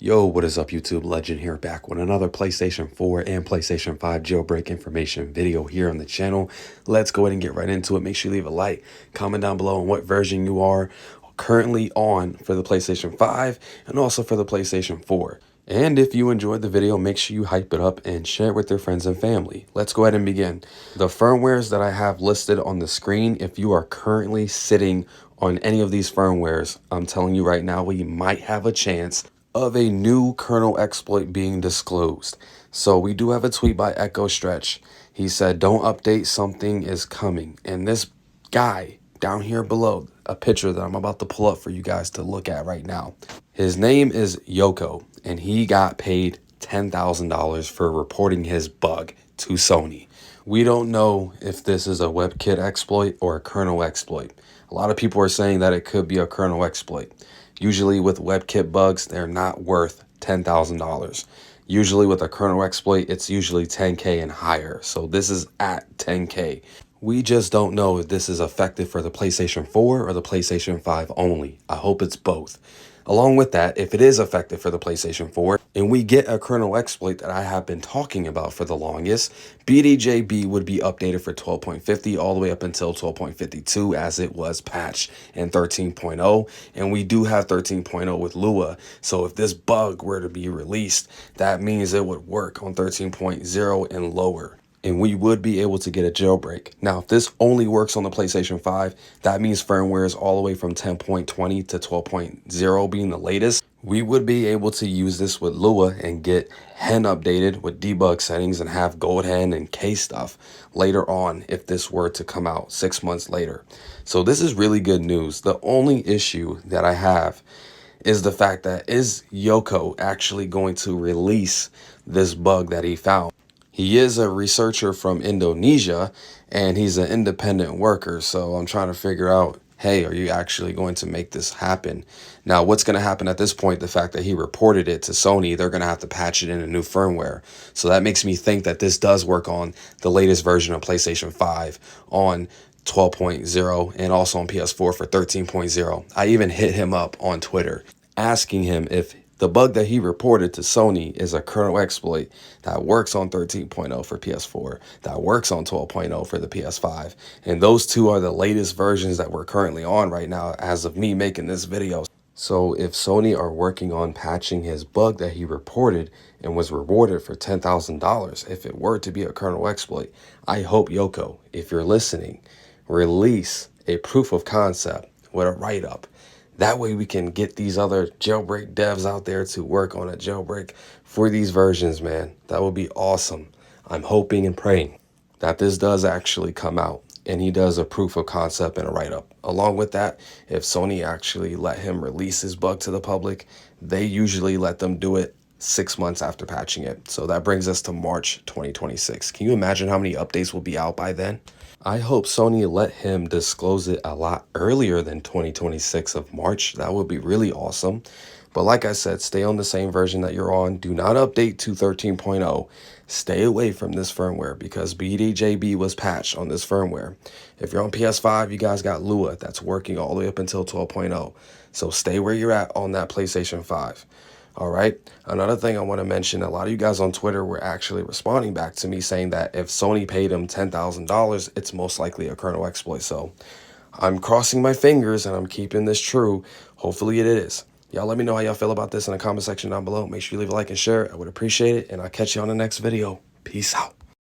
Yo, what is up YouTube? Legend here, back with another PlayStation 4 and PlayStation 5 jailbreak information video here on the channel. Let's go ahead and get right into it. Make sure you leave a like, comment down below on what version you are currently on for the PlayStation 5 and also for the PlayStation 4. And if you enjoyed the video, make sure you hype it up and share it with your friends and family. Let's go ahead and begin. The firmwares that I have listed on the screen, if you are currently sitting on any of these firmwares, I'm telling you right now, we might have a chance of a new kernel exploit being disclosed. So we do have a tweet by Echo Stretch. He said, "Don't update, something is coming." And this guy down here below, a picture that I'm about to pull up for you guys to look at right now. His name is Yoko, and he got paid $10,000 for reporting his bug to Sony. We don't know if this is a WebKit exploit or a kernel exploit. A lot of people are saying that it could be a kernel exploit. Usually with WebKit bugs, they're not worth $10,000. Usually with a kernel exploit, it's usually 10K and higher. So this is at 10K. We just don't know if this is effective for the PlayStation 4 or the PlayStation 5 only. I hope it's both. Along with that, if it is effective for the PlayStation 4 and we get a kernel exploit that I have been talking about for the longest, BDJB would be updated for 12.50 all the way up until 12.52 as it was patched in 13.0. And we do have 13.0 with Lua. So if this bug were to be released, that means it would work on 13.0 and lower. And we would be able to get a jailbreak. Now, if this only works on the PlayStation 5, that means firmware is all the way from 10.20 to 12.0 being the latest. We would be able to use this with Lua and get hen updated with debug settings and have gold hen and K stuff later on if this were to come out 6 months later. So this is really good news. The only issue that I have is the fact that is Yoko actually going to release this bug that he found? He is a researcher from Indonesia and he's an independent worker. So I'm trying to figure out, hey, are you actually going to make this happen? Now, what's going to happen at this point, the fact that he reported it to Sony, they're going to have to patch it in a new firmware. So that makes me think that this does work on the latest version of PlayStation 5 on 12.0 and also on PS4 for 13.0. I even hit him up on Twitter asking him if the bug that he reported to Sony is a kernel exploit that works on 13.0 for PS4, that works on 12.0 for the PS5. And those two are the latest versions that we're currently on right now as of me making this video. So if Sony are working on patching his bug that he reported and was rewarded for $10,000, if it were to be a kernel exploit, I hope Yoko, if you're listening, release a proof of concept with a write-up. That way we can get these other jailbreak devs out there to work on a jailbreak for these versions, man. That would be awesome. I'm hoping and praying that this does actually come out and he does a proof of concept and a write-up. Along with that, if Sony actually let him release his bug to the public, they usually let them do it 6 months after patching it. So that brings us to March 2026. Can you imagine how many updates will be out by then? I hope Sony let him disclose it a lot earlier than 2026 of March. That would be really awesome. But like I said, stay on the same version that you're on. Do not update to 13.0. Stay away from this firmware because BDJB was patched on this firmware. If you're on PS5, you guys got Lua that's working all the way up until 12.0. So stay where you're at on that PlayStation 5. All right. Another thing I want to mention, a lot of you guys on Twitter were actually responding back to me saying that if Sony paid him $10,000, it's most likely a kernel exploit. So I'm crossing my fingers and I'm keeping this true. Hopefully it is. Y'all let me know how y'all feel about this in the comment section down below. Make sure you leave a like and share. I would appreciate it. And I'll catch you on the next video. Peace out.